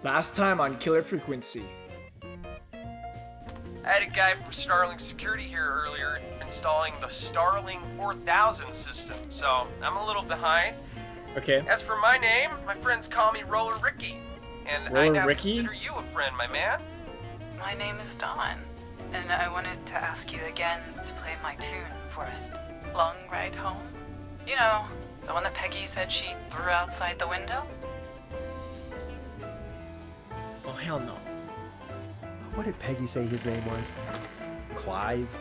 Last time on Killer Frequency. I had a guy from Starling Security here earlier installing the Starling 4000 system, so I'm a little behind. Okay. As for my name, my friends call me Roller Ricky, and I Roller now Ricky? consider you a friend, my man. My name is Dawn, and I wanted to ask you again to play my tune, Forrest. Long Ride Home? You know, the one that Peggy said she threw outside the window? Oh, hell no. What did Peggy say his name was? Clive?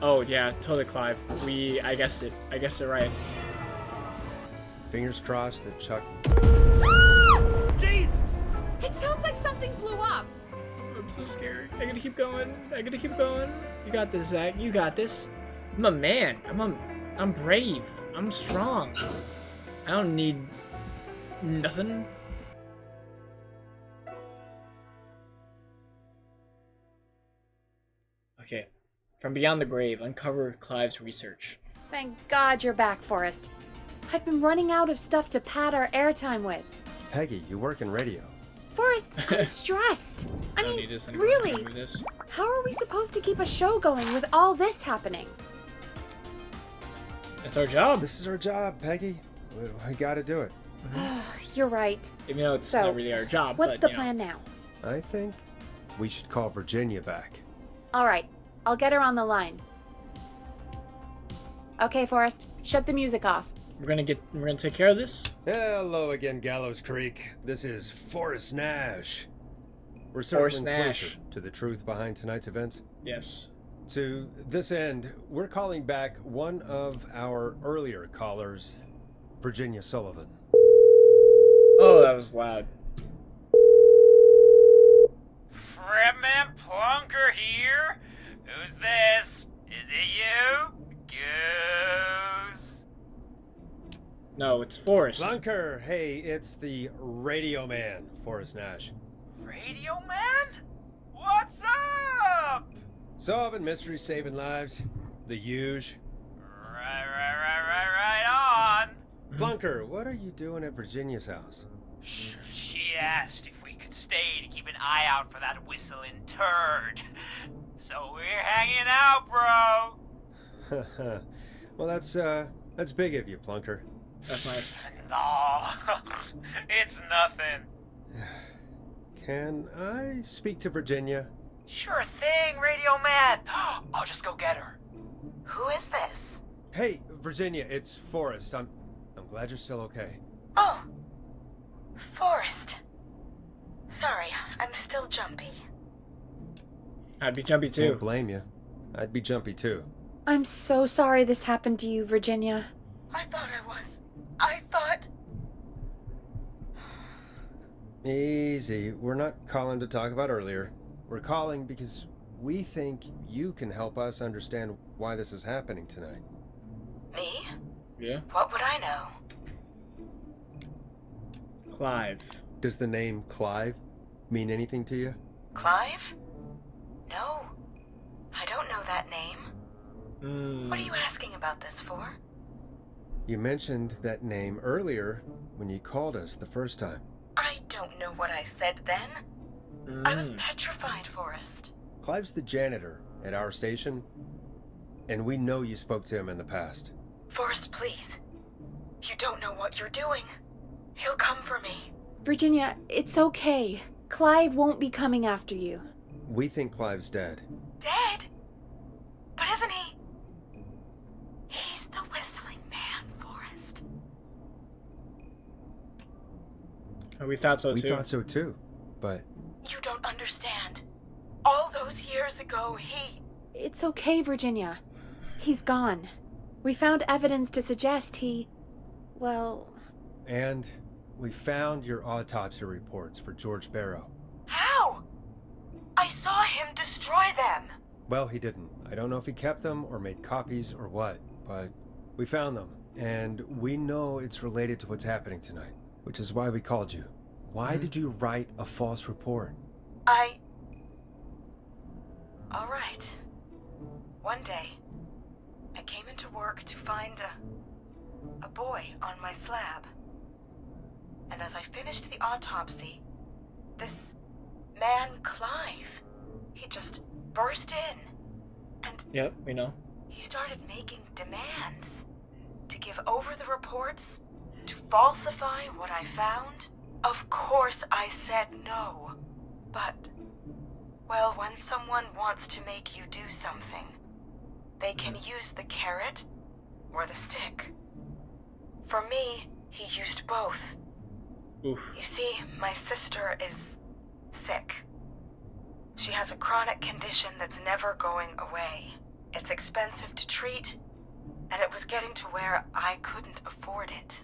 Oh, yeah, totally Clive. I guessed it right. Fingers crossed that Chuck... Jeez! It sounds like something blew up. I'm so scared. I gotta keep going. You got this, Zach. You got this. I'm a man. I'm brave. I'm strong. I don't need nothing. Okay. From beyond the grave, uncover Clive's research. Thank God you're back, Forrest. I've been running out of stuff to pad our airtime with. Peggy, you work in radio. Forrest, I'm stressed. I don't mean, need this anymore. really, Remember this. how are we supposed to keep a show going with all this happening? It's our job. This is our job, Peggy. We gotta do it. You're right. Even though it's So, not really our job. What's but, the you know. plan now? I think we should call Virginia back. All right, I'll get her on the line. Okay, Forrest, shut the music off. We're gonna take care of this. Hello again, Gallows Creek. This is Forrest Nash. We're Forrest circling Nash. closer to the truth behind tonight's events. Yes. To this end, we're calling back one of our earlier callers, Virginia Sullivan. Oh, that was loud. Fredman Plunker here? Who's this? Is it you? Goose? No, it's Forrest. Plunker, hey, it's the Radio Man, Forrest Nash. Radio Man? What's up? Solving mysteries, saving lives. The huge. Right on. Plunker, what are you doing at Virginia's house? She asked if we could stay to keep an eye out for that whistling turd. So we're hanging out, bro. Well, that's big of you, Plunker. That's nice. No, it's nothing. Can I speak to Virginia? Sure thing, Radio Man. I'll just go get her. Who is this? Hey, Virginia, it's Forrest. I'm glad you're still okay. Oh, Forrest. Sorry, I'm still jumpy. I'd be jumpy too. Can't blame you. I'd be jumpy too. I'm so sorry this happened to you, Virginia. I thought I was. I thought... Easy. We're not calling to talk about earlier. We're calling because we think you can help us understand why this is happening tonight. Me? Yeah. What would I know? Clive. Does the name Clive mean anything to you? Clive? No. I don't know that name. What are you asking about this for? You mentioned that name earlier when you called us the first time. I don't know what I said then. I was petrified, Forrest. Clive's the janitor at our station, and we know you spoke to him in the past. Forrest, please. You don't know what you're doing. He'll come for me. Virginia, it's okay. Clive won't be coming after you. We think Clive's dead. Dead? But isn't he? He's the whistling man, Forrest. We thought so We too. thought so too, but You don't understand. All those years ago, he... It's okay, Virginia. He's gone. We found evidence to suggest he... well... And we found your autopsy reports for George Barrow. How? I saw him destroy them. Well, he didn't. I don't know if he kept them or made copies or what, but we found them. And we know it's related to what's happening tonight, which is why we called you. Why did you write a false report? All right. One day, I came into work to find a boy on my slab. And as I finished the autopsy, this man, Clive, he just burst in. And Yep, we know. he started making demands to give over the reports, to falsify what I found. Of course I said no. But, well, when someone wants to make you do something, they can use the carrot or the stick. For me, he used both. Oof. You see, my sister is sick. She has a chronic condition that's never going away. It's expensive to treat, and it was getting to where I couldn't afford it.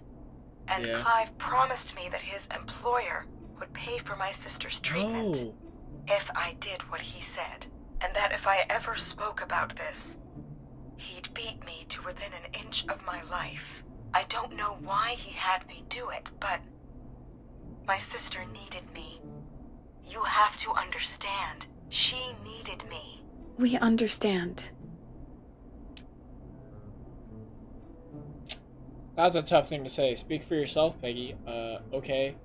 And Yeah. Clive promised me that his employer would pay for my sister's treatment Oh. if I did what he said, and that if I ever spoke about this, he'd beat me to within an inch of my life. I don't know why he had me do it, but my sister needed me. You have to understand, she needed me. We understand. That's a tough thing to say. Speak for yourself, Peggy. Okay.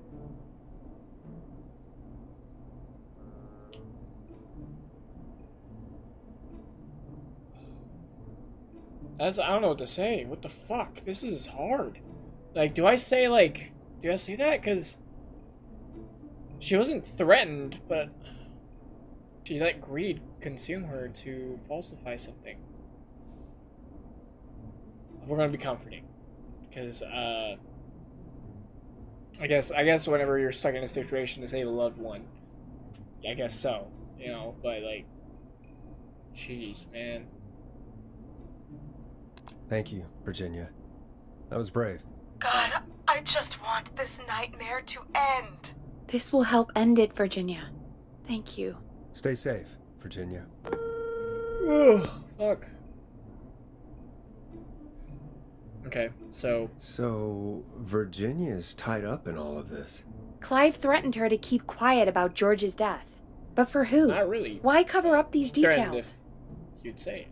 I don't know what to say. What the fuck? This is hard. Like, do I say that? Because she wasn't threatened, but she let greed consume her to falsify something. We're gonna be comforting. Because, I guess whenever you're stuck in a situation to save a loved one, I guess so, you know, but, like, jeez, man. Thank you, Virginia. That was brave. God, I just want this nightmare to end. This will help end it, Virginia. Thank you. Stay safe, Virginia. Oh, fuck. Okay, so So, Virginia's tied up in all of this. Clive threatened her to keep quiet about George's death. But for who? not really. Why cover up these Threatened details? if you'd say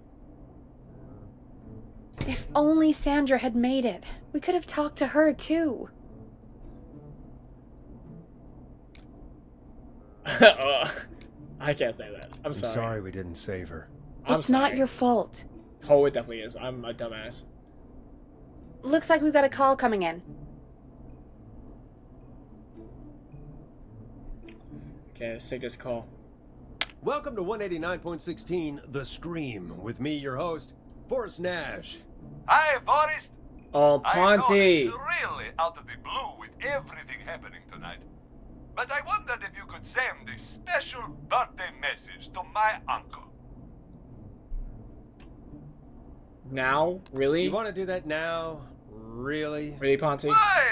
If only Sandra had made it. We could have talked to her, too. it. I can't say that. I'm I'm sorry. sorry we didn't save her. I'm It's not sorry. your fault. Oh, it definitely is. I'm a dumbass. Looks like we've got a call coming in. Okay, let's take this call. Welcome to 189.16 The Scream, with me, your host, Forrest Nash. Hi, Forrest. Oh, I know Ponty. this is really out of the blue with everything happening tonight. But I wondered if you could send a special birthday message to my uncle. Now? Really? You want to do that now? Really? Really, Ponty? Why?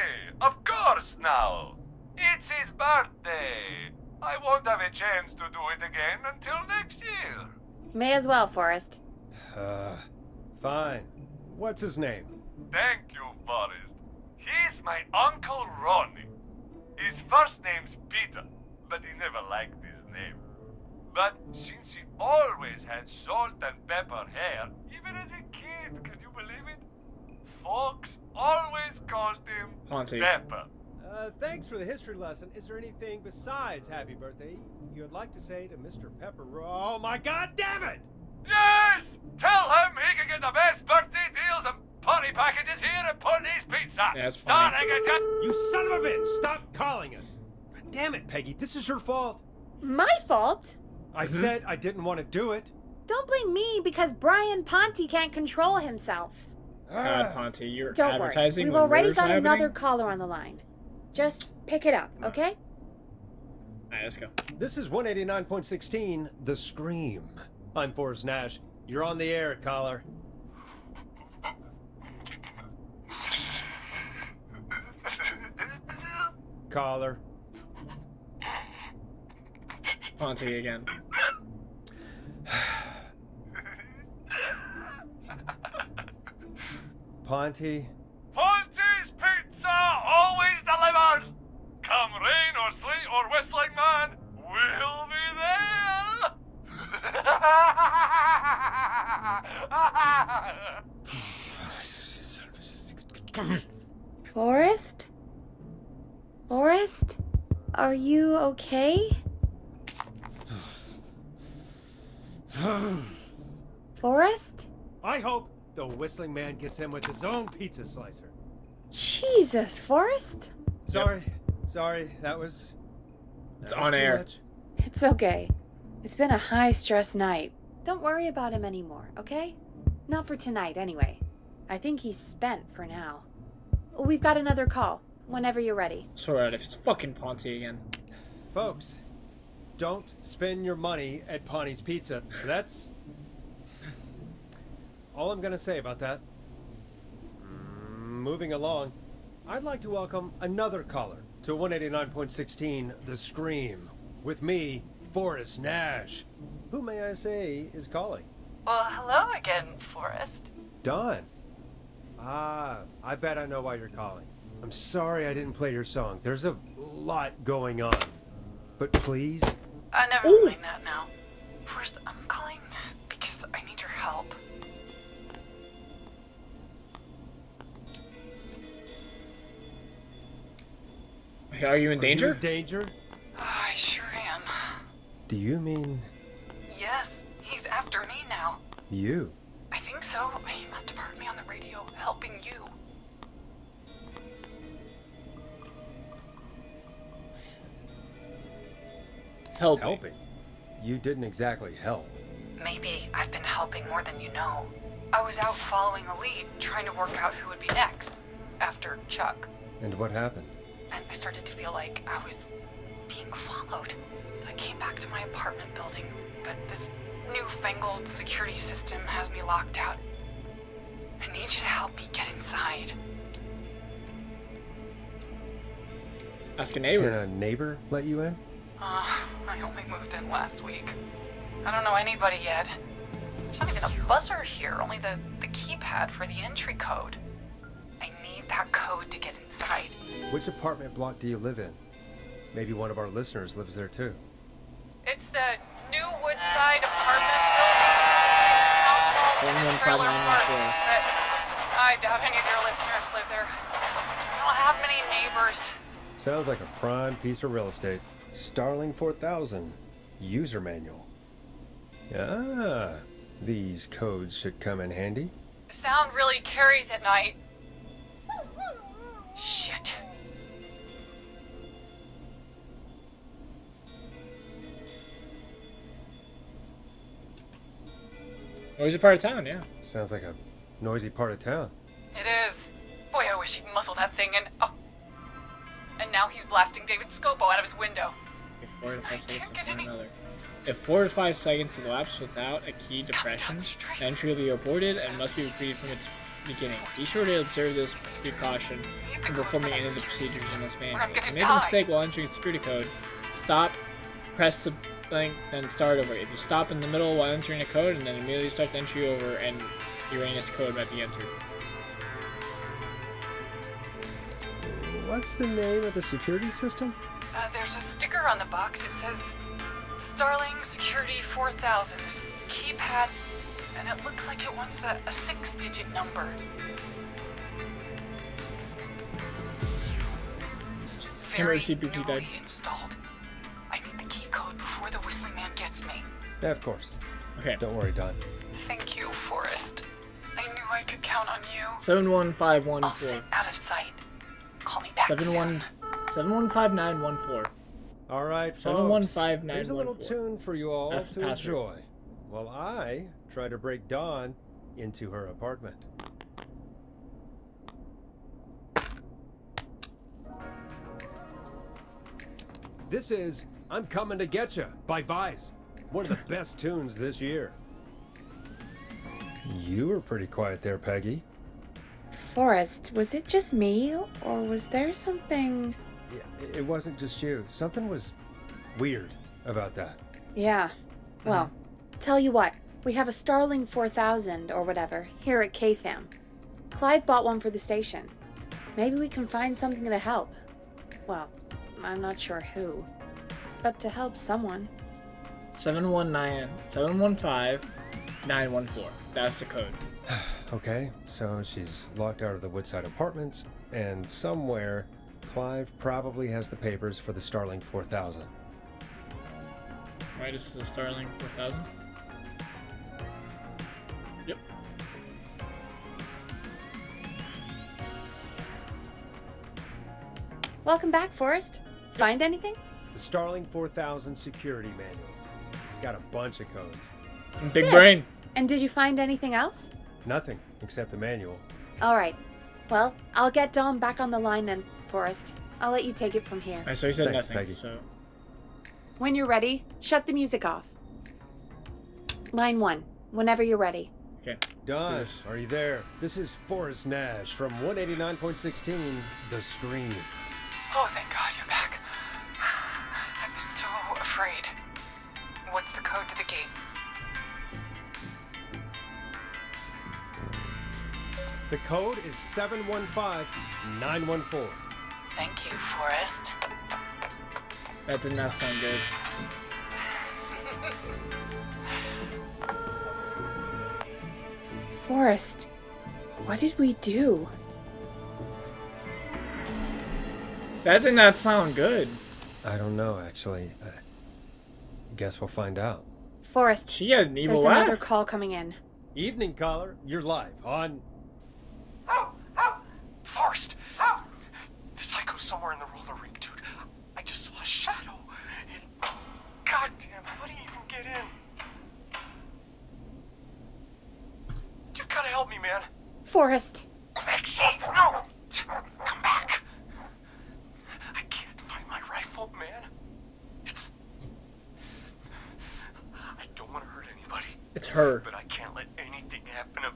Of course now. It's his birthday. I won't have a chance to do it again until next year. May as well, Forrest. Fine. What's his name? Thank you, Forrest. He's my Uncle Ronnie. His first name's Peter, but he never liked his name. But since he always had salt and pepper hair, even as a kid, can you believe it? Folks always called him Ponty. Pepper. Thanks for the history lesson. Is there anything besides happy birthday you would like to say to Mr. Pepper? Oh my god damn it! Yes! Tell him he can get the best birthday deals and party packages here at Putney's Pizza. Yeah, that's fine. Starting at just... You son of a bitch! Stop calling us! God damn it, Peggy, this is your fault. My fault? I said I didn't want to do it. Don't blame me because Brian Ponty can't control himself. God, Ponty, you're Don't worry. advertising We've when already murders got are another happening? caller on the line. Just pick it up, okay? Alright, let's go. This is 189.16 The Scream. I'm Forrest Nash. You're on the air, caller. Caller. Ponty again. Ponty. Ponty's Pizza always delivers! Come rain or sleet or whistling man, we'll be there! Forrest? Forrest? Are you okay? Forrest? I hope the whistling man gets him with his own pizza slicer. Jesus, Forrest? Sorry, that was It's too on air. much. It's okay. It's been a high-stress night. Don't worry about him anymore, okay? Not for tonight, anyway. I think he's spent for now. We've got another call, whenever you're ready. Swear if it's fucking Ponzi again. Folks, don't spend your money at Pawnee's Pizza. That's all I'm gonna say about that. Moving along, I'd like to welcome another caller to 189.16 The Scream. With me, Forrest Nash. Who, may I say, is calling? Well, hello again, Forrest. Don. Ah, I bet I know why you're calling. I'm sorry I didn't play your song. There's a lot going on. But please? Never Ooh. mind that now. First, I'm calling because I need your help. Are you in danger? Are you in danger? I sure am. Do you mean Yes, he's after me now. you? I think so. He must have heard me on the radio helping you. Help. Helping? You didn't exactly help. Maybe I've been helping more than you know. I was out following a lead, trying to work out who would be next, after Chuck. And what happened? And I started to feel like I was being followed. I came back to my apartment building, but this newfangled security system has me locked out. I need you to help me get inside. Ask a Can neighbor. a neighbor let you in? I only moved in last week. I don't know anybody yet. There's not even a buzzer here, only the keypad for the entry code. I need that code to get inside. Which apartment block do you live in? Maybe one of our listeners lives there too. It's the New Woodside apartment building between the town hall and the trailer park. 715914. But I doubt any of your listeners live there. I don't have many neighbors. Sounds like a prime piece of real estate. Starling 4000. User manual. Ah, these codes should come in handy. Sound really carries at night. Shit. Noisy part of town, yeah. Sounds like a noisy part of town. It is. Boy, I wish he'd muzzle that thing and... Oh. And now he's blasting David Scopo out of his window. If 4 to 5 I seconds can't get from any- another. If 4 to 5 seconds elapse without a key depression, the entry will be aborted and must be repeated from its beginning. Be sure to observe this precaution when performing any of the procedures in this manual. I'm If you gonna make a die. mistake while entering a security code, stop, press the blank, then start over. If you stop in the middle while entering a code and then immediately start the entry over, and Uranus code might be entered. What's the name of the security system? There's a sticker on the box. It says Starling Security 4000. Keypad, and it looks like it wants a 6-digit number. Camera Very CPU key newly died. installed. I need the key code before the whistling man gets me. Yeah, of course. Okay. Don't worry, Don. Thank you, Forrest. I knew I could count on you. 71514. I'll sit out of sight. Call me back 71 soon. 715914. All right, folks. 715-914. Here's a little tune for you all That's the to password. enjoy, while I try to break Dawn into her apartment. This is "I'm Coming to Getcha" by Vice, one of the best tunes this year. You were pretty quiet there, Peggy. Forrest, was it just me, or was there something... Yeah, it wasn't just you. Something was weird about that. Yeah. Well, tell you what, we have a Starling 4000 or whatever here at KFAM. Clive bought one for the station. Maybe we can find something to help. Well, I'm not sure who, but to help someone. 715-914. That's the code. Okay, so she's locked out of the Woodside Apartments, and somewhere Clive probably has the papers for the Starling 4000. Right, this is a Starling 4000. Yep. Welcome back, Forrest. Find anything? The Starling 4000 security manual. It's got a bunch of codes. Big Good. brain. And did you find anything else? Nothing except the manual. All right. Well, I'll get Dom back on the line then, Forrest. I'll let you take it from here. Alright, so he said Thanks, nothing. Peggy. So When you're ready, shut the music off. Line 1, whenever you're ready. okay. Don, this. are you there? This is Forrest Nash from 189.16, The Stream. Oh, thank God you're back. I was so afraid. What's the code to the gate? The code is 715914. Thank you, Forrest. That did not sound good. Forrest, what did we do? That did not sound good. I don't know, actually. Guess we'll find out. Forrest, She had an evil there's laugh. another call coming in. Evening, caller. You're live on... Forrest! The psycho's somewhere in the roller rink, dude. I just saw a shadow. And goddamn, how do you even get in? You've gotta help me, man. Forrest, Maxie, no! Come back. I can't find my rifle, man. It's... I don't want to hurt anybody, It's her. but I can't let anything happen to...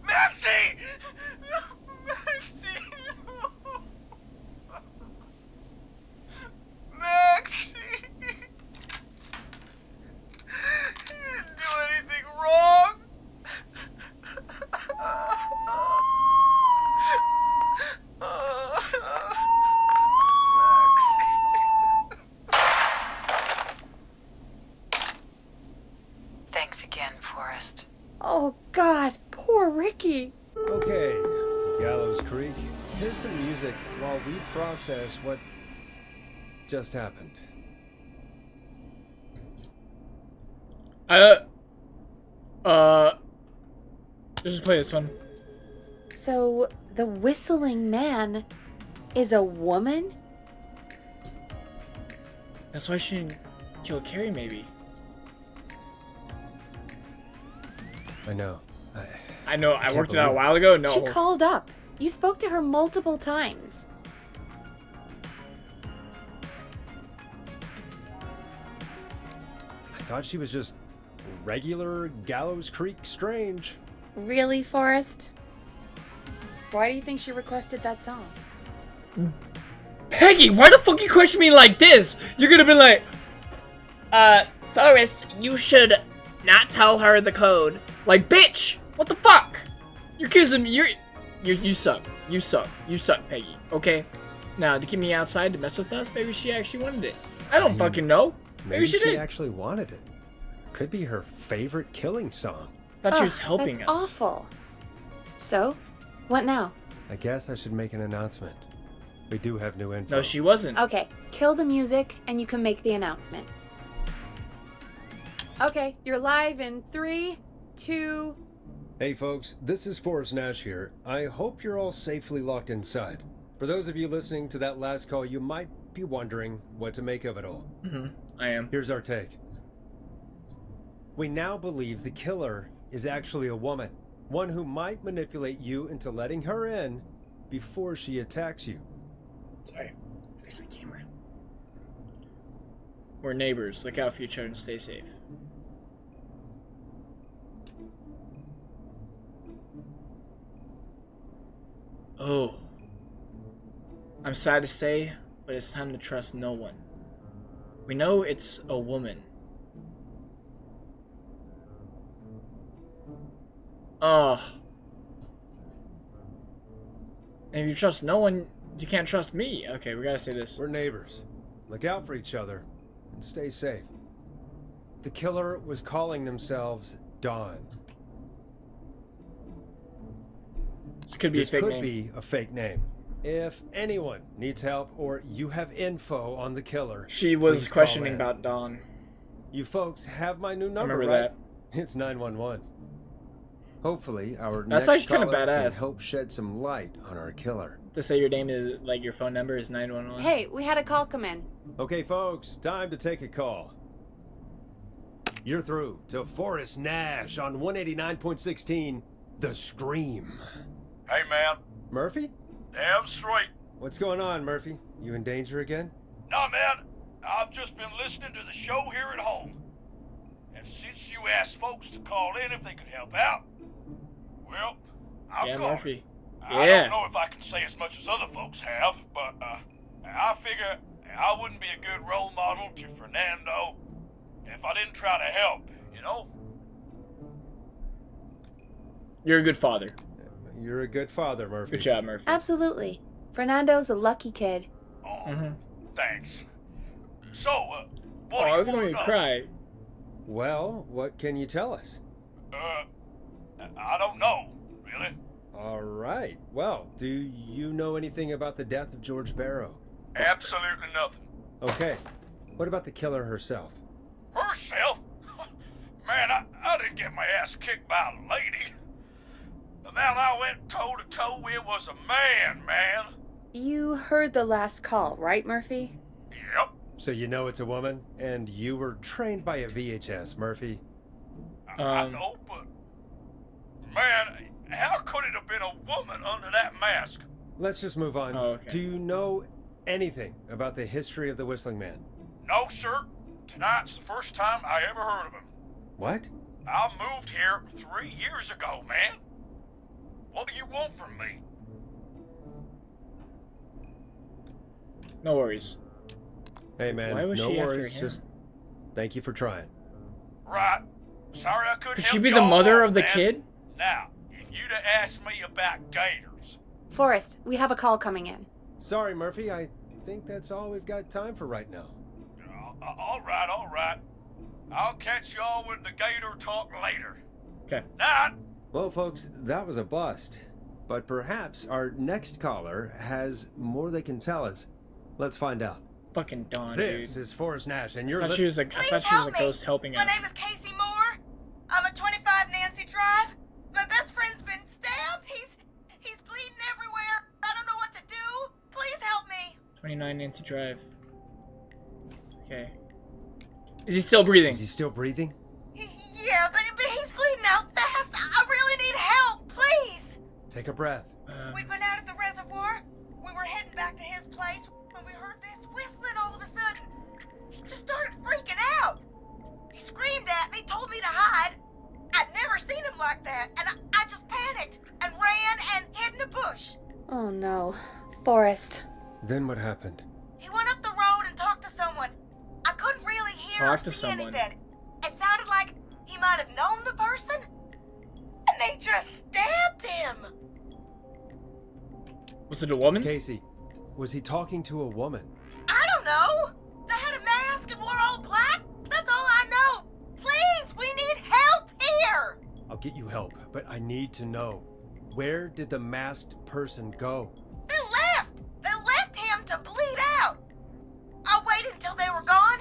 Maxie! Maxie! Maxie! You didn't do anything wrong! Thanks again, Forrest. oh God, poor Ricky. Okay, Gallows Creek. Here's some music while we process what just happened. Let's just play this one. So, the whistling man is a woman? That's why she didn't kill Carrie, maybe. I know. I know, I Can't worked it out a believe while ago. No. She called up. You spoke to her multiple times. I thought she was just regular Gallows Creek Strange. Really, Forrest? Why do you think she requested that song? Peggy, why the fuck you question me like this? You're gonna be like, Forrest, you should not tell her the code. Like, bitch, what the fuck? You're accusing me. You suck. You suck. You suck, Peggy. Okay. Now to keep me outside to mess with us, maybe she actually wanted it. I don't fucking know. Maybe she did. actually wanted it. Could be her favorite killing song. Thought she was Ugh, helping that's us. awful. So, what now? I guess I should make an announcement. We do have new info. No, she wasn't. Okay, kill the music and you can make the announcement. Okay, you're live in 3, 2... Hey folks, this is Forrest Nash here. I hope you're all safely locked inside. For those of you listening to that last call, you might be wondering what to make of it all. I am. Here's our take. We now believe the killer is actually a woman. One who might manipulate you into letting her in before she attacks you. Sorry. Fix my camera. We're neighbors. Look out for each other and stay safe. Oh. I'm sad to say, but it's time to trust no one. We know it's a woman. Ugh. And if you trust no one, you can't trust me. Okay, we gotta say this. We're neighbors. Look out for each other and stay safe. The killer was calling themselves Dawn. This could be This a fake could name. be a fake name. If anyone needs help or you have info on the killer, She was please call questioning in. about Dawn. You folks have my new I number, remember right? that. It's 911. Hopefully, our That's next actually kinda caller can badass. help shed some light on our killer. To say your name is, like, your phone number is 911. Hey, we had a call come in. Okay, folks, time to take a call. You're through to Forrest Nash on 189.16, The Scream. Hey, man. Murphy? Damn straight. What's going on, Murphy? You in danger again? Nah, man. I've just been listening to the show here at home. And since you asked folks to call in if they could help out, well, I'm Yeah, going. Murphy. I Yeah. don't know if I can say as much as other folks have, but I figure I wouldn't be a good role model to Fernando if I didn't try to help, you know? You're a good father. You're a good father, Murphy. Good job, Murphy. Absolutely. Fernando's a lucky kid. Oh, Mhm. thanks. So, Oh, what do I was you going want to to know? cry. Well, what can you tell us? I don't know, really. All right. Well, do you know anything about the death of George Barrow? Absolutely nothing. Okay. What about the killer herself? Herself? Man, I didn't get my ass kicked by a lady. The man I went toe-to-toe with was a man. You heard the last call, right, Murphy? Yep. So you know it's a woman, and you were trained by a VHS, Murphy. I know, but... Man, how could it have been a woman under that mask? Let's just move on. Oh, okay. Do you know anything about the history of the Whistling Man? No, sir. Tonight's the first time I ever heard of him. What? I moved here 3 years ago, man. What do you want from me? No worries. Hey, man, Why was no she after worries. him? Just thank you for trying. Right. Sorry I couldn't Could help she be you the all mother along, of the man. kid? Now, if you'd have asked me about gators... Forrest, we have a call coming in. Sorry, Murphy. I think that's all we've got time for right now. all right. I'll catch y'all with the gator talk later. Okay. Night. Well, folks, that was a bust. But perhaps our next caller has more they can tell us. Let's find out. Fucking Dawn, This dude. is Forrest Nash, and I you're thought she listening. was I thought she was a ghost helping My us. name is Casey Moore. I'm at 25 Nancy Drive. My best friend's been stabbed. He's bleeding everywhere. I don't know what to do. Please help me. 29 Nancy Drive. Okay. Is he still breathing? Is he still breathing? Yeah, but he's bleeding out fast. I really need help. Please. Take a breath. We'd been out at the reservoir. We were heading back to his place when we heard this whistling all of a sudden. He just started freaking out. He screamed at me, told me to hide. I'd never seen him like that, and I just panicked and ran and hid in a bush. Oh no. Forrest. Then what happened? He went up the road and talked to someone. I couldn't really hear Talk or to see someone. anything. It sounded like he might have known the person, and they just stabbed him. Was it a woman? Casey, was he talking to a woman? I don't know. They had a mask and wore all black. That's all I know. Please, we need help here. I'll get you help, but I need to know. Where did the masked person go? They left. They left him to bleed out. I waited until they were gone,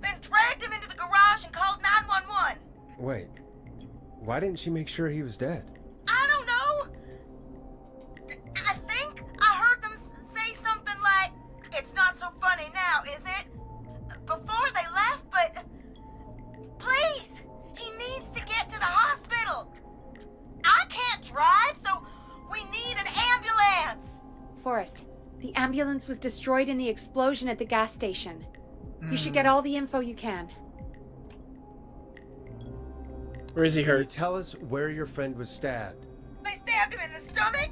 then dragged him into the garage and called 911. Wait, why didn't she make sure he was dead? I don't know. I think I heard them say something like, "It's not so funny now, is it?" Before they left, but please, he needs to get to the hospital. I can't drive, so we need an ambulance. Forrest, the ambulance was destroyed in the explosion at the gas station. You should get all the info you can. Or is he Can you hurt? tell us where your friend was stabbed? They stabbed him in the stomach,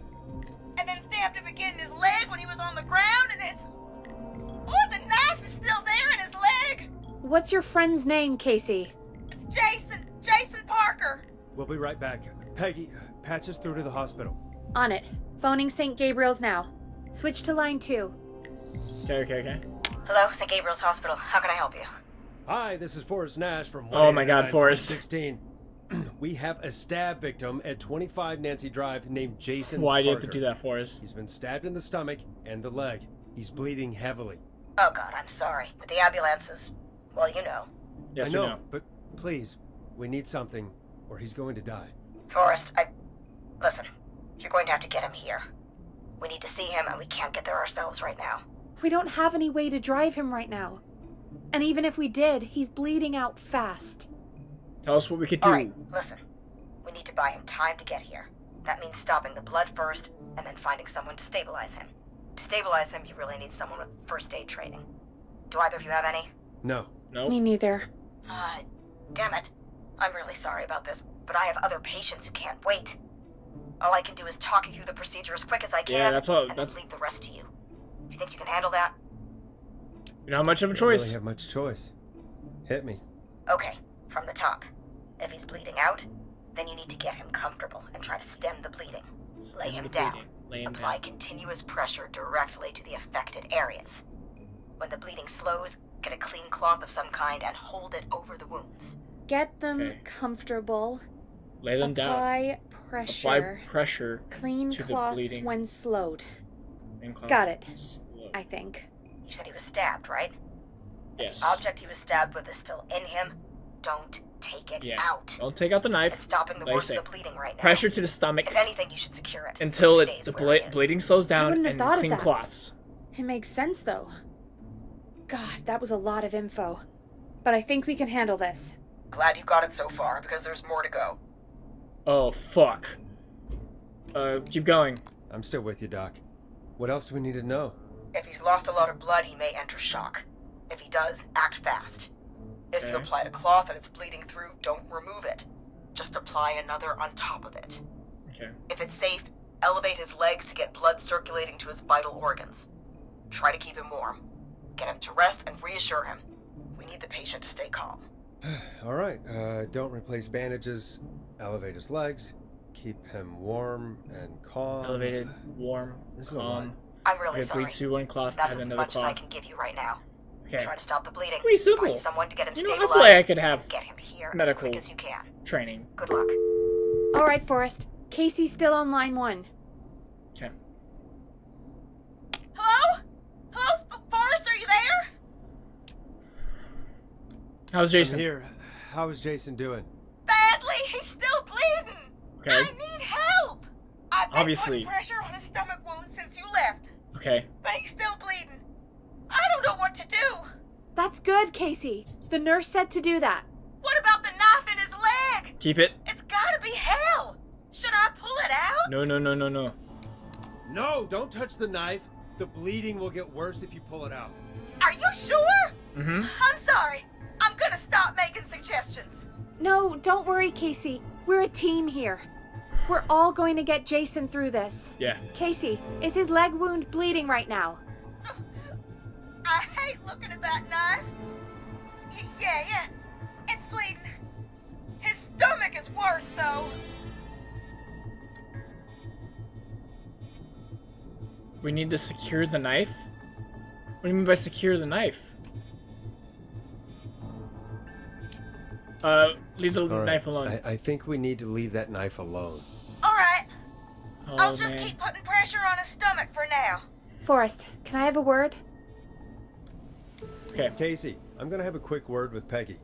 and then stabbed him again in his leg when he was on the ground, and it's... Oh, the knife is still there in his leg. What's your friend's name, Casey? It's Jason Parker. We'll be right back. Peggy, patch us through to the hospital. On it. Phoning St. Gabriel's now. Switch to line 2. Okay. Hello, St. Gabriel's Hospital. How can I help you? Hi, this is Forrest Nash from Oh my God, Forrest. 189.16. We have a stab victim at 25 Nancy Drive named Jason Why do you have to Parker. do that for us? He's been stabbed in the stomach and the leg. He's bleeding heavily. Oh God, I'm sorry. But the ambulance is, well, you know. Yes, I we know, know. but please, we need something, or he's going to die. Forrest, listen, you're going to have to get him here. We need to see him, and we can't get there ourselves right now. We don't have any way to drive him right now. And even if we did, he's bleeding out fast. Tell us what we could do. Alright, listen. We need to buy him time to get here. That means stopping the blood first, and then finding someone to stabilize him. To stabilize him, you really need someone with first aid training. Do either of you have any? No. Nope. Me neither. Damn it. I'm really sorry about this, but I have other patients who can't wait. All I can do is talk you through the procedure as quick as I can, Yeah, that's all. and then leave the rest to you. You think you can handle that? You don't have much of a I don't choice. really have much choice. Hit me. Okay, from the top. If he's bleeding out, then you need to get him comfortable and try to stem the bleeding. Lay him down. Lay him Apply down. continuous pressure directly to the affected areas. When the bleeding slows, get a clean cloth of some kind and hold it over the wounds. Get them Okay. comfortable. Lay them down. Apply pressure. Apply pressure. Clean to the cloths bleeding. when slowed. and cause Got it. slow. I think. You said he was stabbed, right? Yes. If the object he was stabbed with is still in him, don't take it Yeah. out. Don't take out the It's knife. stopping the like I worst say, of the bleeding right now. Pressure to the stomach If anything, you should secure it. until so it, stays the where it is. bleeding slows down wouldn't have and thought of clean that. cloths. It makes sense, though. God, that was a lot of info. But I think we can handle this. Glad you got it so far, because there's more to go. Oh, fuck. Keep going. I'm still with you, Doc. What else do we need to know? If he's lost a lot of blood, he may enter shock. If he does, act fast. If you Okay. apply a cloth and it's bleeding through, don't remove it. Just apply another on top of it. Okay. If it's safe, elevate his legs to get blood circulating to his vital organs. Try to keep him warm. Get him to rest and reassure him. We need the patient to stay calm. All right, don't replace bandages. Elevate his legs. Keep him warm and calm. Elevated, warm, This is a lot. calm. I'm really Okay, sorry. bleed through one cloth, That's have as another much as I cloth. can give you right now. Okay. Try to stop the bleeding. It's pretty simple. Find someone to get him You know, I stabilized. feel like I could have and get him here medical as quick as you can. training. Good luck. All right, Forrest. Casey's still on line 1. Okay. Hello? Hello, Forrest, are you there? How's I'm Jason? here. How is Jason doing? Badly. He's still bleeding. Okay. I need help. I've been Obviously. putting pressure on his stomach wound since you left, Okay. but he's still bleeding. I don't know what to do. That's good, Casey. The nurse said to do that. What about the knife in his leg? Keep it. It's gotta be hell. Should I pull it out? No, no, no, no, no. No, don't touch the knife. The bleeding will get worse if you pull it out. Are you sure? Mm-hmm. I'm sorry. I'm gonna stop making suggestions. No, don't worry, Casey. We're a team here. We're all going to get Jason through this. Yeah. Casey, is his leg wound bleeding right now? I hate looking at that knife. Yeah. It's bleeding. His stomach is worse, though. We need to secure the knife? What do you mean by secure the knife? Leave the All right, knife alone. I think we need to leave that knife alone. All right. Oh, I'll just man. keep putting pressure on his stomach for now. Forrest, can I have a word? Okay. Casey, I'm gonna have a quick word with Peggy.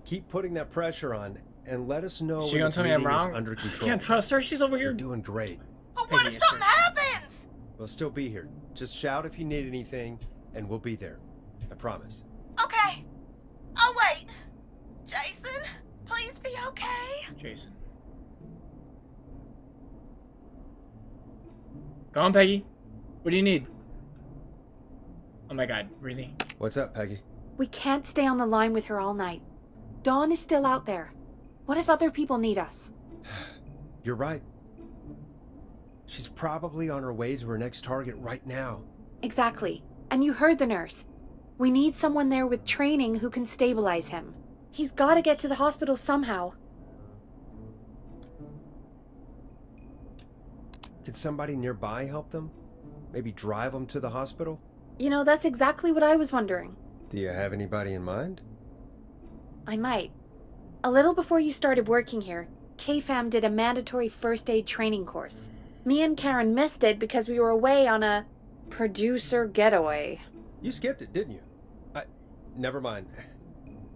Keep putting that pressure on and let us know So when you the gonna tell me I'm bleeding is wrong? under I control. can't trust her. She's over You're here. doing great. But what Peggy if is something happens? We'll still be here. Just shout if you need anything, and we'll be there. I promise. Okay. I'll wait. Jason, please be okay. Jason. Go on, Peggy. What do you need? Oh my god, really? What's up, Peggy? We can't stay on the line with her all night. Dawn is still out there. What if other people need us? You're right. She's probably on her way to her next target right now. Exactly. And you heard the nurse. We need someone there with training who can stabilize him. He's got to get to the hospital somehow. Could somebody nearby help them? Maybe drive them to the hospital? You know, that's exactly what I was wondering. Do you have anybody in mind? I might. A little before you started working here, KFAM did a mandatory first aid training course. Me and Karen missed it because we were away on a producer getaway. You skipped it, didn't you? Never mind.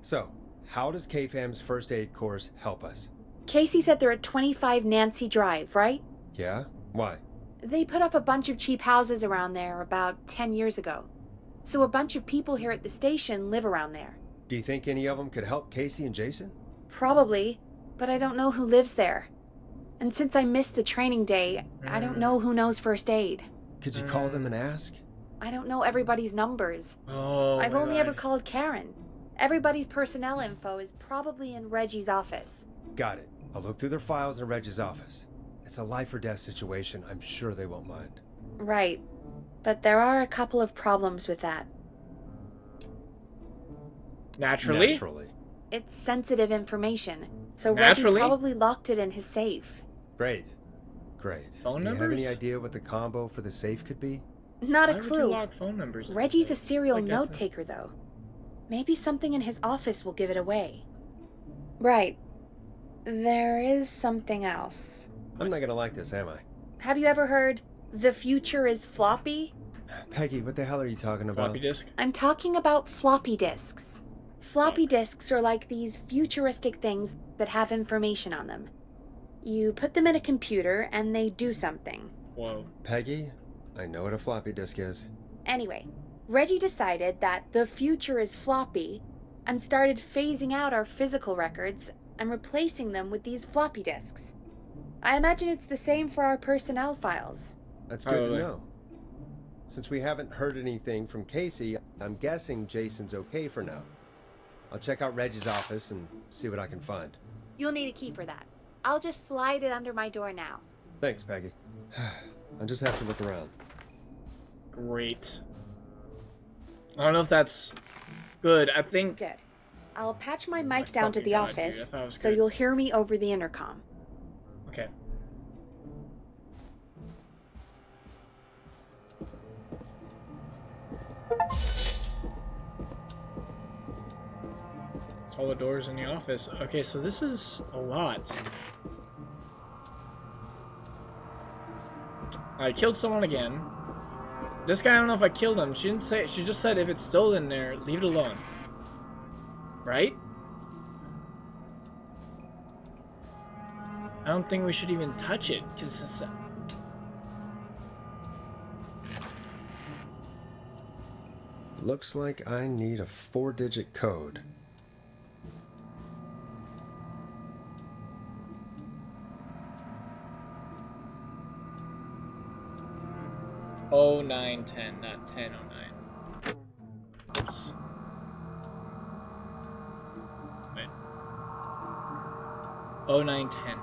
So, how does KFAM's first aid course help us? Casey said they're at 25 Nancy Drive, right? Yeah? Why? They put up a bunch of cheap houses around there about 10 years ago. So a bunch of people here at the station live around there. Do you think any of them could help Casey and Jason? Probably, but I don't know who lives there. And since I missed the training day, I don't know who knows first aid. Could you call them and ask? I don't know everybody's numbers. Oh, I've my only God. ever called Karen. Everybody's personnel info is probably in Reggie's office. Got it. I'll look through their files in Reggie's office. It's a life or death situation. I'm sure they won't mind. Right. But there are a couple of problems with that. Naturally? Naturally. It's sensitive information, so Naturally. Reggie probably locked it in his safe. Great. Great. Phone Do you have numbers? any idea what the combo for the safe could be? Not Why a would you clue. lock phone numbers in Reggie's the a safe? serial Like, that's note taker, though. Maybe something in his office will give it away. Right. There is something else. I'm not gonna like this, am I? Have you ever heard, the future is floppy? Peggy, what the hell are you talking about? Floppy disk? I'm talking about floppy disks. Floppy disks are like these futuristic things that have information on them. You put them in a computer and they do something. Whoa. Peggy, I know what a floppy disk is. Anyway, Reggie decided that the future is floppy and started phasing out our physical records and replacing them with these floppy disks. I imagine it's the same for our personnel files. That's good to Probably. know. Since we haven't heard anything from Casey, I'm guessing Jason's okay for now. I'll check out Reggie's office and see what I can find. You'll need a key for that. I'll just slide it under my door now. Thanks, Peggy. I'll just have to look around. Great. I don't know if that's good. I think... Good. I'll patch my mic I down to thought the you died, dude. I office, thought it was so good. you'll hear me over the intercom. Okay. It's all the doors in the office. Okay, so this is a lot. I killed someone again. This guy, I don't know if I killed him. She didn't say. She just said if it's still in there, leave it alone. Right? I don't think we should even touch it because it's. Looks like I need a 4-digit code. Oh 0910, not 1009. Oops. Wait. 0910.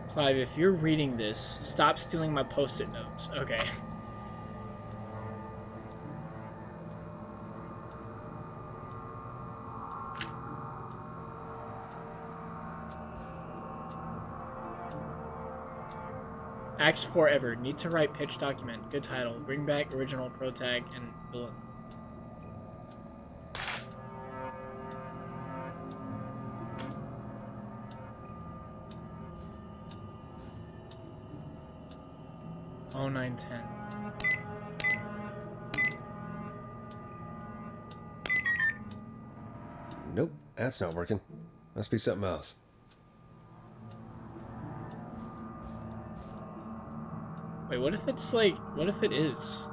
Clive, if you're reading this, stop stealing my post-it notes. Okay. Acts forever. Need to write pitch document. Good title. Bring back original pro tag and villain. Oh 0910. Nope, that's not working. Must be something else. Wait, what if it's like, what if it is?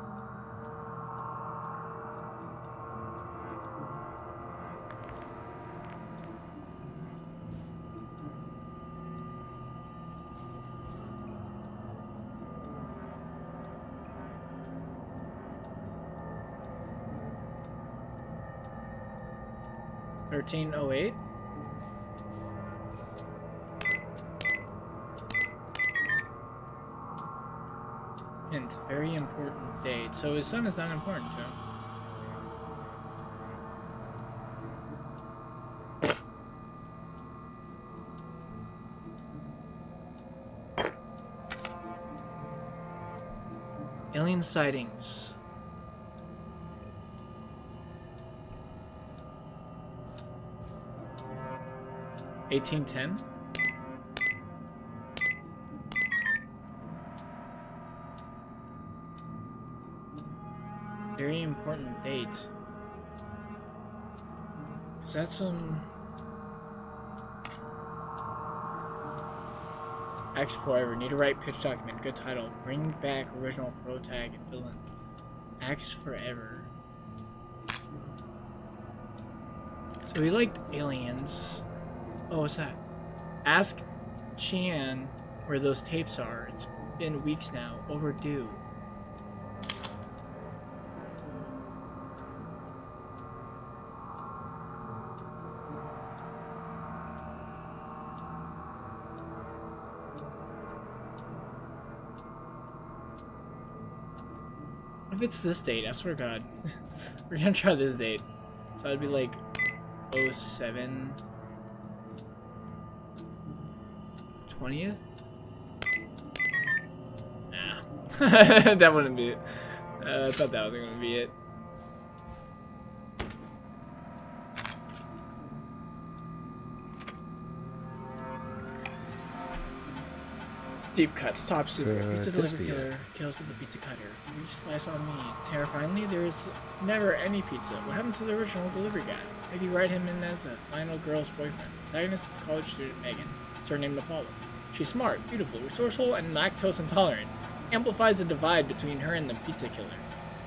$13.08? Hint, very important date. So his son is not important to him. Alien sightings. (1810). Very important date. Is that some... X Forever. Need to write pitch document. Good title. Bring back original pro tag and villain. X Forever. So he liked aliens. Oh, what's that? Ask Chan where those tapes are. It's been weeks now. Overdue. If it's this date, I swear to God. We're gonna try this date. So it'd be like 07 20th? Nah. That wouldn't be it. I thought that was gonna be it. Deep cuts, top secret. Pizza delivery killer kills the pizza cutter. Free slice on me. Terrifyingly, there is never any pizza. What happened to the original delivery guy? Maybe write him in as a final girl's boyfriend. Protagonist is college student Megan. Surname to follow. She's smart, beautiful, resourceful, and lactose intolerant. Amplifies the divide between her and the pizza killer.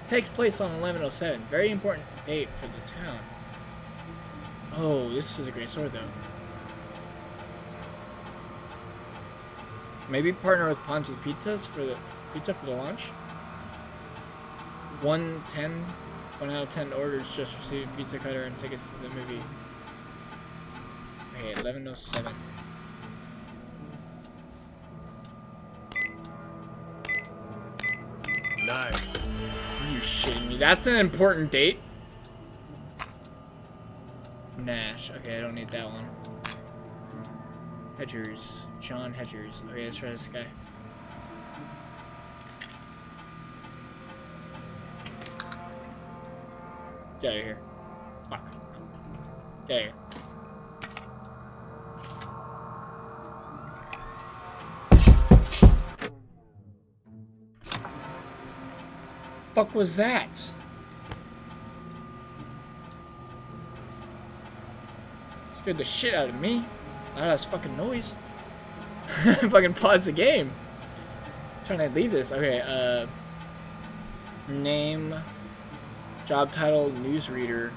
Takes place on 1107. Very important date for the town. Oh, this is a great sword though. Maybe partner with Ponzi's Pizzas for the pizza for the launch. 1 out of 10 orders just received pizza cutter and tickets to the movie. Okay, 1107. Nice. Are you shitting me? That's an important date. Nash. Okay, I don't need that one. Hedgers. John Hedgers. Okay, let's try this guy. Get out of here. Fuck. Get out of here. Fuck was that? Scared the shit out of me. Loud ass fucking noise. Fucking pause the game. Trying to leave this. Okay, name, job title, newsreader.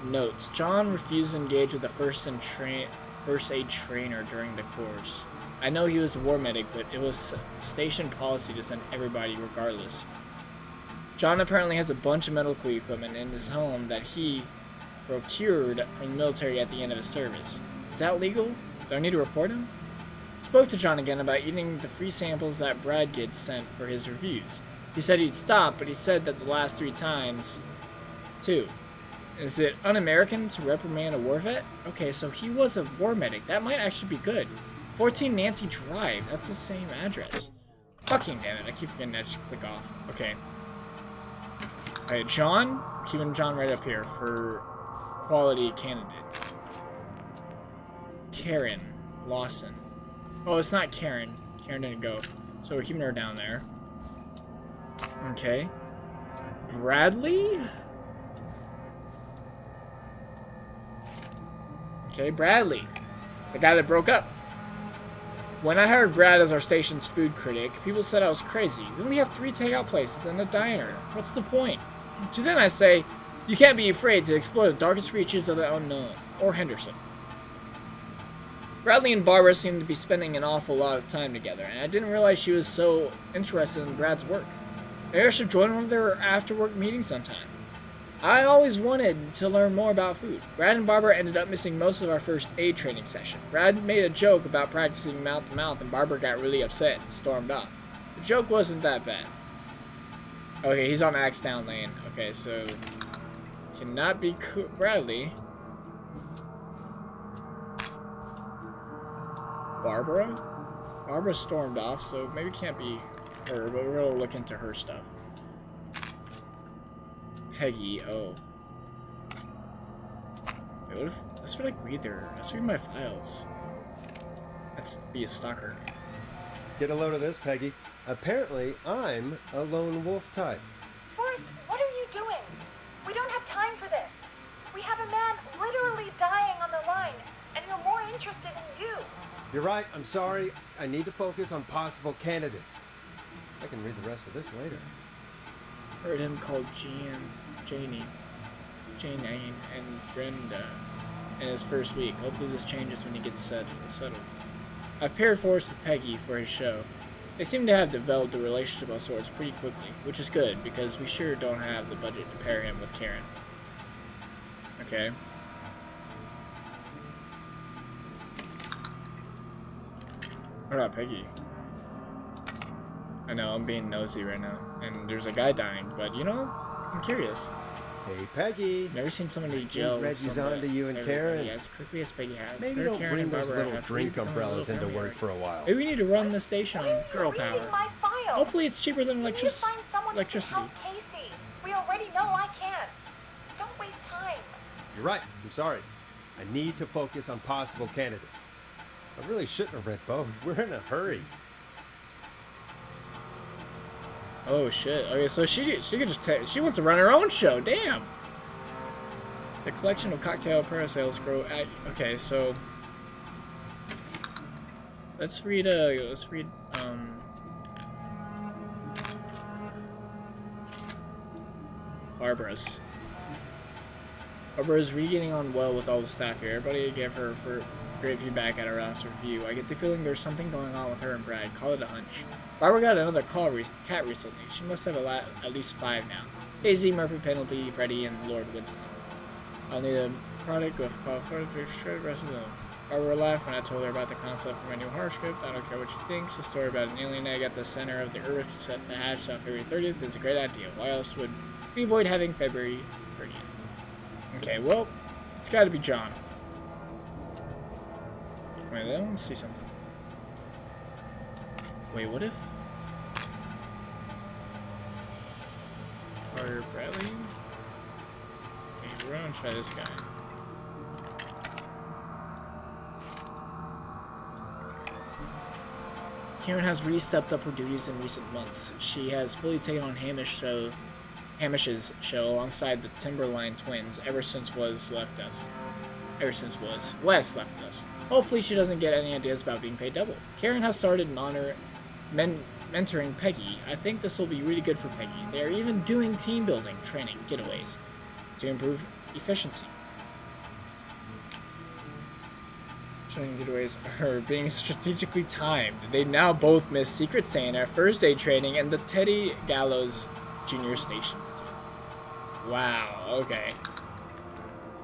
Notes. John refused to engage with the first aid trainer during the course. I know he was a war medic, but it was station policy to send everybody regardless. John apparently has a bunch of medical equipment in his home that he procured from the military at the end of his service. Is that legal? Do I need to report him? Spoke to John again about eating the free samples that Brad gets sent for his reviews. He said he'd stop, but he said that the last 3 times, too. Is it un-American to reprimand a war vet? Okay, so he was a war medic. That might actually be good. 14 Nancy Drive. That's the same address. Fucking damn it. I keep forgetting that. Just click off. Okay. Alright, John. Keeping John right up here for quality candidate. Karen Lawson. Oh, it's not Karen. Karen didn't go. So we're keeping her down there. Okay. Bradley? Okay, Bradley. The guy that broke up. When I hired Brad as our station's food critic, people said I was crazy. We only have 3 takeout places and a diner. What's the point? To them I say, you can't be afraid to explore the darkest reaches of the unknown. Or Henderson. Bradley and Barbara seemed to be spending an awful lot of time together, and I didn't realize she was so interested in Brad's work. Maybe I should join one of their after-work meetings sometime. I always wanted to learn more about food. Brad and Barbara ended up missing most of our first aid training session. Brad made a joke about practicing mouth-to-mouth, and Barbara got really upset and stormed off. The joke wasn't that bad. Okay, he's on Axe Down Lane. Okay, so cannot be Bradley. Barbara stormed off, so maybe can't be Her, but we're gonna look into her stuff. Peggy, oh. Wait, what if, let's like read their, let's read my files. Let's be a stalker. Get a load of this, Peggy. Apparently, I'm a lone wolf type. Forrest, what are you doing? We don't have time for this. We have a man literally dying on the line, and we're more interested in you. You're right, I'm sorry. I need to focus on possible candidates. I can read the rest of this later. Heard him called Janie, and Brenda in his first week. Hopefully this changes when he gets settled. I've paired Forrest with Peggy for his show. They seem to have developed a relationship of sorts pretty quickly, which is good, because we sure don't have the budget to pair him with Karen. Okay. What about Peggy? I know, I'm being nosy right now, and there's a guy dying, but you know, I'm curious. Hey, Peggy. Never seen somebody gel with Reggie's somebody on to you and Karen. as quickly as Peggy has. Maybe Her, don't Karen, bring and those Barbara little have drink become a umbrellas little into family work right for a while. Maybe we need to run the station on girl Reading power. my file. Hopefully it's cheaper than We need to find someone who can electricity. help Casey. We already know I can't. Don't waste time. You're right, I'm sorry. I need to focus on possible candidates. I really shouldn't have read both. We're in a hurry. Oh shit. Okay, so she could just she wants to run her own show. Damn. The collection of cocktail parasails grow at. Okay, so let's read Barbara's. Barbara's really getting on well with all the staff here. Everybody gave her for great feedback at our last review. I get the feeling there's something going on with her and Brad. Call it a hunch. Barbara got another cat recently. She must have at least 5 now. Daisy, Murphy, Penelope, Freddy, and Lord Winston. I'll need a product with qualified picture rest of them. Barbara laughed when I told her about the concept for my new horror script. I don't care what she thinks. The story about an alien egg at the center of the Earth set to hatch on February 30th is a great idea. Why else would we avoid having February 30th? Okay, well, it's gotta be John. Wait, I want to see something. Wait, what if Carter Bradley? Okay, we're gonna try this guy. Karen has really stepped up her duties in recent months. She has fully taken on Hamish's show alongside the Timberline twins ever since Wes left us. Hopefully she doesn't get any ideas about being paid double. Karen has started mentoring Peggy. I think this will be really good for Peggy. They are even doing team building training getaways to improve efficiency. Training getaways are being strategically timed. They now both miss Secret Santa, first aid training, and the Teddy Gallows Junior Station visit. Wow, okay.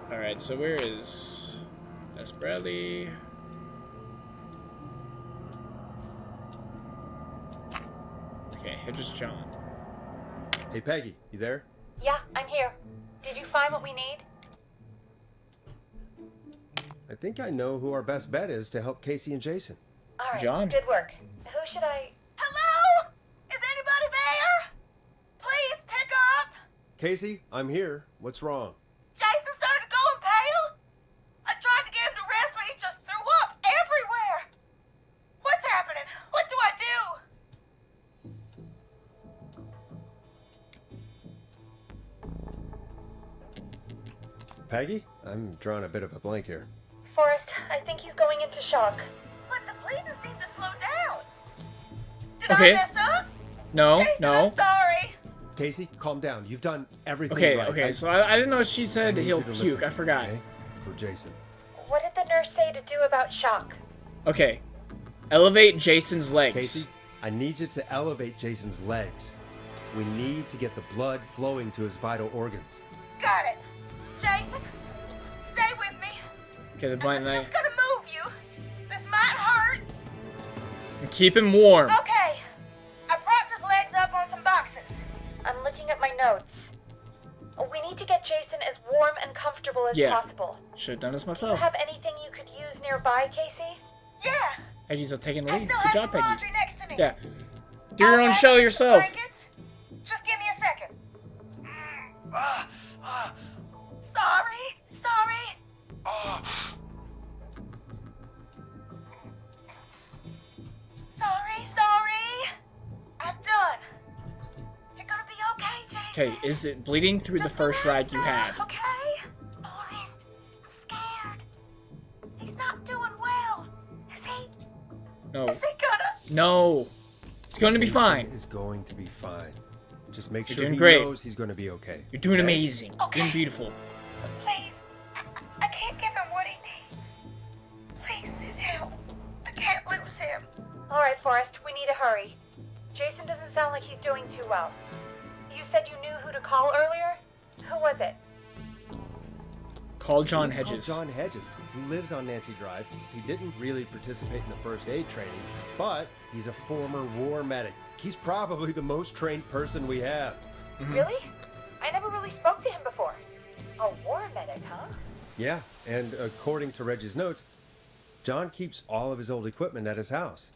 Alright, so where is Des Bradley? Okay, Hedges John. Hey, Peggy, you there? Yeah, I'm here. Did you find what we need? I think I know who our best bet is to help Casey and Jason. All right, John? good work. Who should I... Hello? Is anybody there? Please pick up. Casey, I'm here. What's wrong? Jason started going pale. I tried to get him to rest, but he just threw up everywhere. What's happening? What do I do? Peggy? I'm drawing a bit of a blank here. Forrest, I think he's going into shock. But the bleeding seems to slow down. Did Okay. I mess up? No, Jason, no. I'm sorry. Casey, calm down. You've done everything Okay, right. okay, so I didn't know she I said need he'll you to listen puke. to I me, forgot. okay? For Jason. What did the nurse say to do about shock? Okay. Elevate Jason's legs. Casey, I need you to elevate Jason's legs. We need to get the blood flowing to his vital organs. Got it. Jason, stay with me. Okay, the blind I'm knight. just gonna move you. This might hurt. And keep him warm. Okay. I propped his legs up on some boxes. I'm looking at my notes. We need to get Jason as warm and comfortable as Yeah. possible. Should have done this Do you myself. have anything you could use nearby, Casey? Yeah. Peggy's taking the I lead. still Good have job, some Peggy. laundry next to me. Yeah. Do your own show yourself. Just give me a second. Sorry. Sorry. I'm done. You're gonna be okay, Jason. Okay, is it bleeding through the first rag you have? Okay? Forrest, I'm scared. He's not doing well. Is he? No. Is he gonna? No. It's going to be Jason fine. is going to be fine. Just make You're sure doing he great. knows he's going to be okay. You're doing okay? amazing. You're doing beautiful. Please. I can't give him what he needs. Please, his help. I can't lose him. All right, Forrest, we need to hurry. Jason doesn't sound like he's doing too well. You said you knew who to call earlier? Who was it? Call John We called Hedges. John Hedges, who lives on Nancy Drive. He didn't really participate in the first aid training, but he's a former war medic. He's probably the most trained person we have. Really? I never really spoke to him before. A war medic, huh? Yeah, and according to Reggie's notes, John keeps all of his old equipment at his house.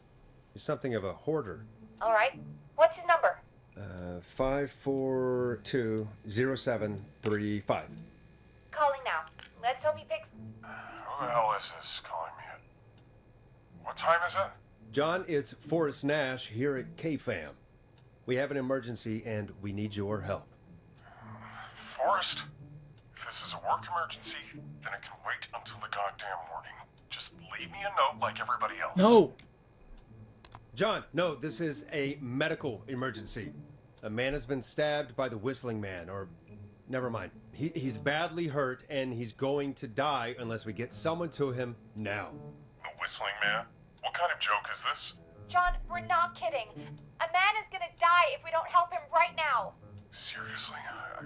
He's something of a hoarder. All right. What's his number? 5420735. Calling now. Let's hope he picks. Who the hell is this calling me at? What time is it? John, it's Forrest Nash here at KFAM. We have an emergency and we need your help. Forrest? If this is a work emergency, then it can wait until the goddamn morning. Just leave me a note like everybody else. No. John, no, this is a medical emergency. A man has been stabbed by the Whistling Man, or never mind. He's badly hurt and he's going to die unless we get someone to him now. The Whistling Man? What kind of joke is this? John, we're not kidding. A man is gonna die if we don't help him right now. Seriously, I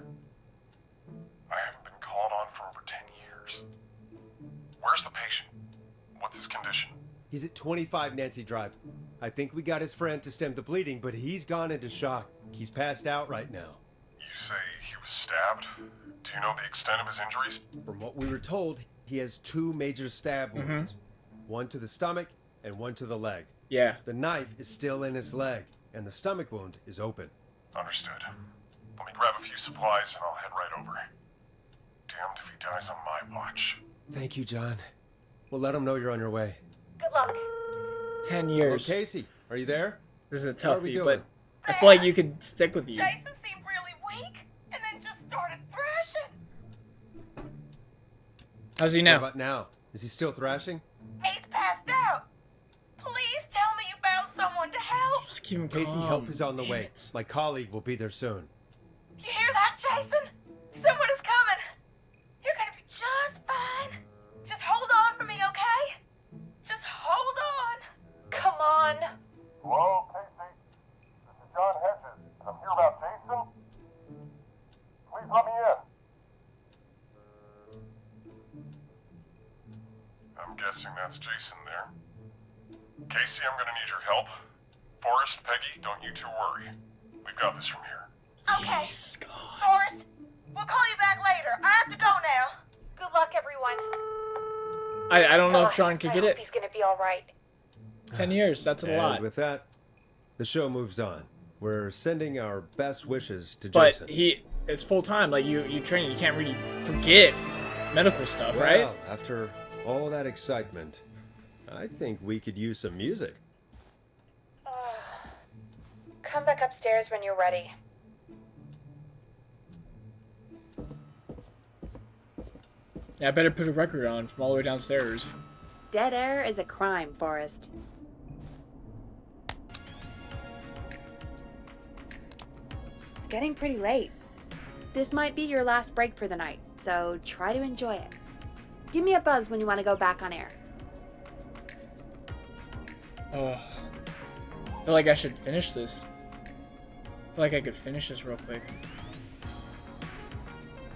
haven't been called on for over 10 years. Where's the patient? What's his condition? He's at 25 Nancy Drive. I think we got his friend to stem the bleeding, but he's gone into shock. He's passed out right now. You say he was stabbed? Do you know the extent of his injuries? From what we were told, he has 2 major stab wounds. One to the stomach and one to the leg. Yeah. The knife is still in his leg, and the stomach wound is open. Understood. Let me grab a few supplies and I'll head right over. Damned if he dies on my watch. Thank you, John. We'll let him know you're on your way. Good luck. 10 Hello, years. Casey, are you there? This is a How are we toughie, doing? but I feel like you could stick with you. Jason seemed really weak, and then just started thrashing. How's he What now? about now? Is he still thrashing? He's passed out. Please tell me you found someone to help. Just keep him Casey, calm. help is on the Damn way. it. My colleague will be there soon. You hear that, Jason? Someone is coming. You're gonna be just fine. Just hold on for me, okay? Just hold on. Come on. Hello, Casey. This is John Hedges. I'm here about Jason. Please let me in. I'm guessing that's Jason there. Casey, I'm gonna need your help. Forrest, Peggy, don't you two worry. We've got this from here. Okay. Yes, God. Forrest, we'll call you back later. I have to go now. Good luck, everyone. I don't know if Sean could I get hope it. He's gonna be all right. 10 years. That's a And lot. with that, the show moves on. We're sending our best wishes to But Jason. it's full time. Like you train. You can't really forget medical stuff, right? Well, after all that excitement, I think we could use some music. Come back upstairs when you're ready. Yeah, I better put a record on from all the way downstairs. Dead air is a crime, Forrest. It's getting pretty late. This might be your last break for the night, so try to enjoy it. Give me a buzz when you want to go back on air. I feel like I should finish this. I feel like I could finish this real quick.